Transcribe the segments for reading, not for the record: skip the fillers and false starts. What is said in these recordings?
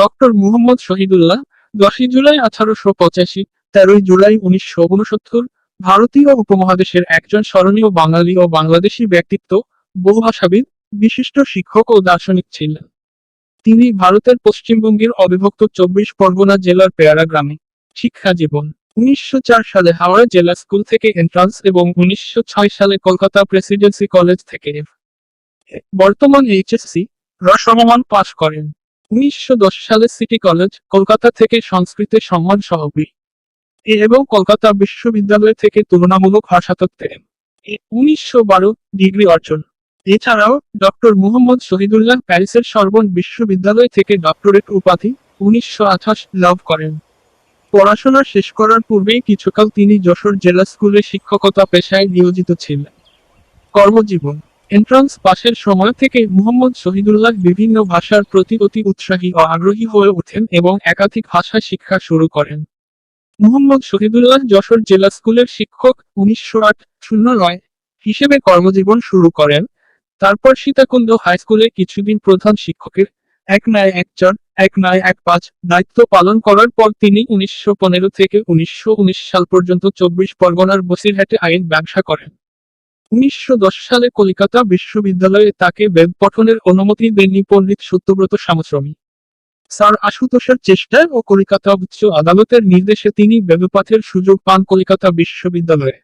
Doctor Muhammad Shahidullah 10 July 1885, 13 July 1969, ভারতীয় উপমহাদেশের একজন স্মরণীয় বাঙালি ও বাংলাদেশি ব্যক্তিত্ব, বহুভাষাবিদ, বিশিষ্ট শিক্ষক ও দার্শনিক ছিলেন। তিনি ভারতের পশ্চিমবঙ্গের অবিভক্ত 24 পরগনা জেলার পেয়ারা গ্রামে শিক্ষা জীবন 1904 সালে হাওড়া জেলা স্কুল থেকে এন্ট্রান্স এবং 1906 সালে কলকাতা প্রেসিডেন্সি কলেজ থেকে বর্তমান এইচএসসি সমমান পাশ করেন। 1910 সালে সিটি কলেজ কলকাতা থেকে সংস্কৃতে সম্মান সহ বি.এ এবং কলকাতা বিশ্ববিদ্যালয় থেকে তুলনামূলক ভাষাতত্ত্বে এ 1912 ডিগ্রি অর্জন। এছাড়াও ডক্টর মুহম্মদ শহীদুল্লাহ প্যারিসের সরবন বিশ্ববিদ্যালয় থেকে ডক্টরেট উপাধি 1928 লাভ করেন। পড়াশোনা শেষ করার পূর্বেই কিছুকাল তিনি যশোর জেলা স্কুলে শিক্ষকতা পেশায় নিয়োজিত ছিলেন। কর্মজীবন এন্ট্রান্স পাশের সময় থেকে মুহম্মদ শহীদুল্লাহ বিভিন্ন ভাষার প্রতি অতি উৎসাহী ও আগ্রহী হয়ে ওঠেন এবং একাধিক ভাষা শিক্ষা শুরু করেন। মুহম্মদ শহীদুল্লাহ যশোর জেলা স্কুলের শিক্ষক 1908-09 হিসেবে কর্মজীবন শুরু করেন। তারপর সীতাকুণ্ড হাই স্কুলে কিছুদিন প্রধান শিক্ষকের এক নয় 1 দায়িত্ব পালন করার পর তিনি 1915 থেকে 1919 সাল পর্যন্ত 24 পরগনার বসিরহাটে আইন ব্যবসা করেন। 1910 সালে কলিকাতা বিশ্ববিদ্যালয়ে তাকে বেদ পঠনের অনুমতি দেননি পণ্ডিত সত্যব্রত স্বামীশ্রমী। স্যার আশুতোষের চেষ্টায় ও কলিকাতা উচ্চ আদালতের নির্দেশে তিনি বেদপাঠের সুযোগ পান কলিকাতা বিশ্ববিদ্যালয়ে।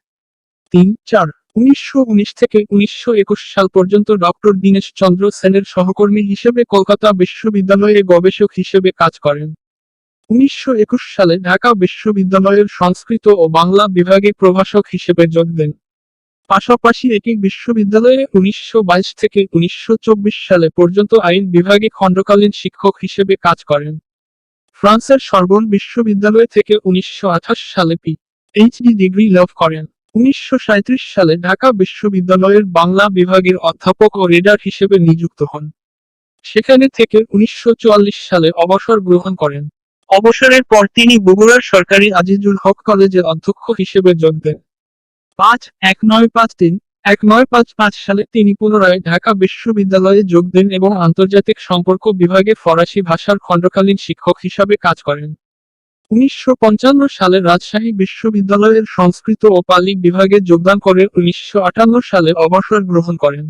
1919 থেকে 1921 সাল পর্যন্ত ডক্টর দীনেশ চন্দ্র সেনের সহকর্মী হিসেবে কলকাতা বিশ্ববিদ্যালয়ে গবেষক হিসেবে কাজ করেন। 1921 সালে ঢাকা বিশ্ববিদ্যালয়ের সংস্কৃত ও বাংলা বিভাগে প্রভাষক হিসেবে যোগ দেন। পাশাপাশি একই বিশ্ববিদ্যালয়ে 1922 থেকে 1924 সালে পর্যন্ত আইন বিভাগে খণ্ডকালীন শিক্ষক হিসেবে কাজ করেন। ফ্রান্সের সরবন বিশ্ববিদ্যালয় থেকে 1928 সালে পিএইচডি ডিগ্রি লাভ করেন। 1937 সালে ঢাকা বিশ্ববিদ্যালয়ের বাংলা বিভাগের অধ্যাপক ও রিডার হিসেবে নিযুক্ত হন। সেখানে থেকে 1944 সালে অবসর গ্রহণ করেন। অবসরের পর তিনি বগুড়ার সরকারি আজিজুল হক কলেজে অধ্যক্ষ হিসেবে যোগ দেন। 1955 সালে তিনি পুনরায় ঢাকা বিশ্ববিদ্যালয়ে যোগ দেন এবং আন্তর্জাতিক সম্পর্ক বিভাগে ফরাসি ভাষার খণ্ডকালীন শিক্ষক হিসাবে কাজ করেন। 1955 সালে রাজশাহী বিশ্ববিদ্যালয়ের সংস্কৃত ও পালি বিভাগে যোগদান করে 1958 সালে অবসর গ্রহণ করেন।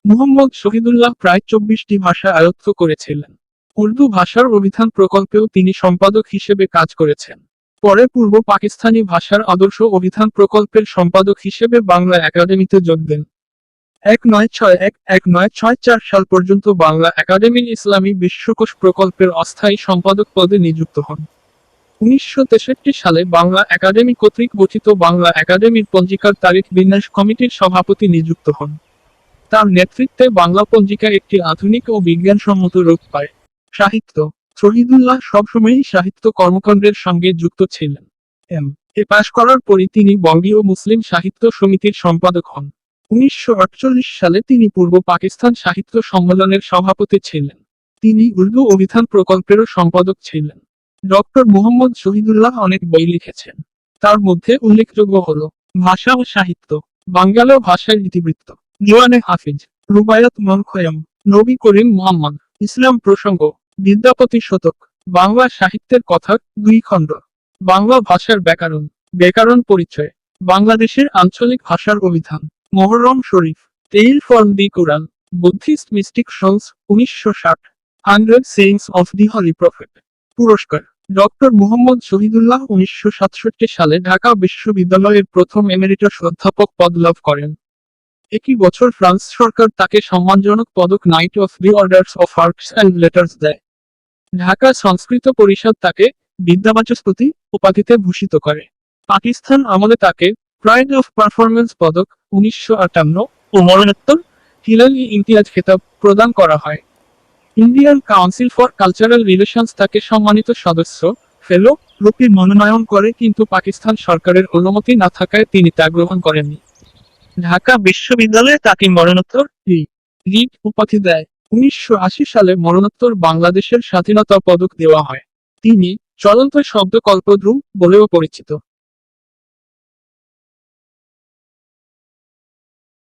মুহম্মদ শহীদুল্লাহ প্রায় 24টি ভাষা আয়ত্ত করেছিলেন। উর্দু ভাষার অভিধান প্রকল্পেও তিনি সম্পাদক হিসেবে কাজ করেছেন। পরে পূর্ব পাকিস্তানি ভাষার আদর্শ অভিধান প্রকল্পের সম্পাদক হিসেবে বাংলা একাডেমিতে যোগ দেন। 1964 সাল পর্যন্ত বাংলা একাডেমির ইসলামী বিশ্বকোষ প্রকল্পের অস্থায়ী সম্পাদক পদে নিযুক্ত হন। 1963 সালে বাংলা একাডেমি কর্তৃক গঠিত বাংলা একাডেমির পঞ্জিকার তারিখ বিন্যাস কমিটির সভাপতি নিযুক্ত হন। তার নেতৃত্বে বাংলা পঞ্জিকা একটি আধুনিক ও বিজ্ঞানসম্মত রূপ পায়। সাহিত্য শহীদুল্লাহ সবসময়ই সাহিত্য কর্মকাণ্ডের সঙ্গে যুক্ত ছিলেন। এ পাশ করার পরই তিনি বঙ্গীয় মুসলিম সাহিত্য সমিতির সম্পাদক হন। 1948 সালে তিনি পূর্ব পাকিস্তান সাহিত্য সম্মেলনের সভাপতি ছিলেন। তিনি উর্দু অভিধান প্রকল্পেরও সম্পাদক ছিলেন। ডক্টর মুহম্মদ শহীদুল্লাহ অনেক বই লিখেছেন। তার মধ্যে উল্লেখযোগ্য হল ভাষা ও সাহিত্য, বাঙ্গালা ভাষার ইতিবৃত্ত, দিওয়ানে হাফিজ, রুবায়াত মনখয়াম, নবী করিম মুহাম্মদ, ইসলাম প্রসঙ্গ, বিদ্যাপতি শতক, বাংলা সাহিত্যের কথা 2 খণ্ড, বাংলা ভাষার ব্যাকরণ পরিচয়, বাংলাদেশের আঞ্চলিক ভাষার অভিধান, মোহররম শরীফ, tale from the Quran, Buddhist mystic songs 1960, 100 sayings of the holy prophet. পুরস্কার ডক্টর মুহম্মদ শহীদুল্লাহ 1967 সালে ঢাকা বিশ্ববিদ্যালয়ের প্রথম এমেরিটাস অধ্যাপক পদ লাভ করেন। একই বছর ফ্রান্স সরকার তাকে সম্মানজনক পদক night of the orders of arts and letters দেয়। ঢাকা সংস্কৃত পরিষদ তাকে বিদ্যাবাচস্পতি উপাধিতে ভূষিত করে। পাকিস্তান আমলে তাকে প্রাইড অফ পারফরমেন্স পদক 1958 ও মরণোত্তর হিলাল-ই ইমতিয়াজ খেতাব প্রদান করা হয়। Indian council for cultural relations তাকে সম্মানিত সদস্য ফেলো রূপে মনোনয়ন করে, কিন্তু পাকিস্তান সরকারের অনুমতি না থাকায় তিনি তা গ্রহণ করেননি। ঢাকা বিশ্ববিদ্যালয়ে তাকে মরণোত্তর রিট উপাধি দেয়। 1980 সালে মরণোত্তর বাংলাদেশের স্বাধীনতা পদক দেওয়া হয়। তিনি চলন্ত শব্দ কল্পদ্রু বলেও পরিচিত।